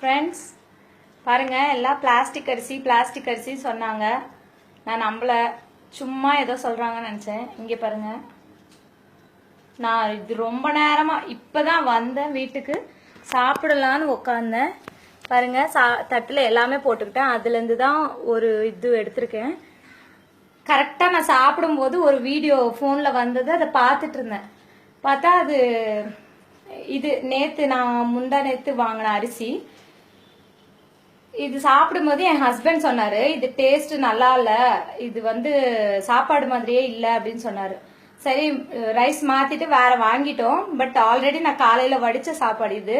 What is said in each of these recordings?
Friends பாருங்க, எல்லாம் plastic அரிசி சொன்னாங்க. நான் நம்பல, சும்மா ஏதோ சொல்றாங்கன்னு நினைச்சேன். இங்க பாருங்க, நான் இது ரொம்ப நேரமா இப்பதான் வந்தேன் வீட்டுக்கு, சாப்பிடலான்னு உட்காந்தேன். பாருங்க, தட்டுல எல்லாமே போட்டுக்கிட்டேன். அதுல இருந்து தான் ஒரு இது எடுத்திருக்கேன். கரெக்டா நான் சாப்பிடும்போது ஒரு வீடியோ போன்ல வந்தது, அதை பார்த்துட்டு இருந்தேன். பார்த்தா அது இது நான் முந்தா நேத்து வாங்கின அரிசி. இது சாப்பிடும்போது என் ஹஸ்பண்ட் சொன்னாரு, இது டேஸ்ட் நல்லா இல்ல, இது சாப்பாடு மாதிரியே இல்ல அப்படின்னு சொன்னாரு. சரி, ரைஸ் மாத்திட்டு வேற வாங்கிட்டோம். பட் ஆல்ரெடி நான் காலையில வடிச்ச சாப்பாடு இது.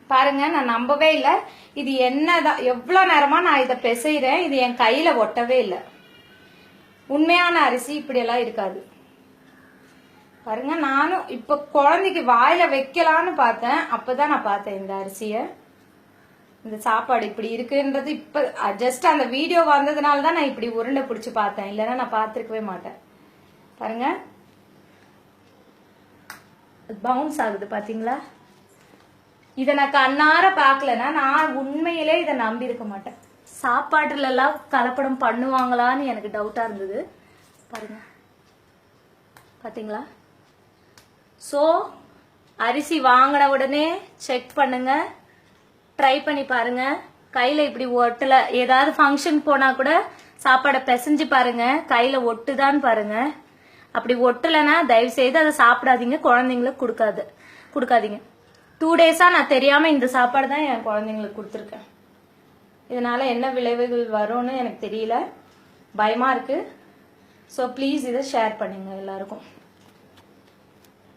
பாருங்க, நான் நம்பவே இல்லை. இது என்னதான் எவ்வளவு நேரமா நான் இதை பிசைறேன், இது என் கையில ஒட்டவே இல்லை. உண்மையான அரிசி இப்படி எல்லாம் இருக்காது. பாருங்க, நானும் இப்ப குழந்தைக்கு வாயில வைக்கலான்னு பார்த்தேன். அப்பதான் நான் பார்த்தேன் இந்த அரிசிய, இந்த சாப்பாடு இப்படி இருக்குன்றது. இப்ப ஜஸ்ட் அந்த வீடியோ வந்ததுனால தான் நான் இப்படி உருண்டை பிடிச்சு பார்த்தேன், இல்லைன்னா நான் பார்த்திருக்கவே மாட்டேன். பாருங்க, பவுன்ஸ் ஆகுது பாத்தீங்களா? இதை நான் கண்ணார பாக்கலன்னா நான் உண்மையிலே இதை நம்பி இருக்க மாட்டேன். சாப்பாடுல எல்லாம் கலப்படம் பண்ணுவாங்களான்னு எனக்கு டவுட்டா இருந்தது. பாருங்க, பாத்தீங்களா? சோ அரிசி வாங்கின உடனே செக் பண்ணுங்க, ட்ரை பண்ணி பாருங்க. கையில இப்படி ஒட்டல, ஏதாவது ஃபங்க்ஷன் போனா கூட சாப்பாடை பிசைஞ்சு பாருங்க, கையில ஒட்டுதான்னு பாருங்க. அப்படி ஒட்டலைன்னா தயவு செய்து அதை சாப்பிடாதீங்க, குழந்தைங்களுக்கு கொடுக்காதீங்க. 2 டேஸா நான் தெரியாம இந்த சாப்பாடு தான் என் குழந்தைங்களுக்கு கொடுத்துருக்கேன். இதனால என்ன விளைவுகள் வரும்னு எனக்கு தெரியல, பயமா இருக்கு. ஸோ ப்ளீஸ் இதை ஷேர் பண்ணுங்க எல்லாருக்கும்.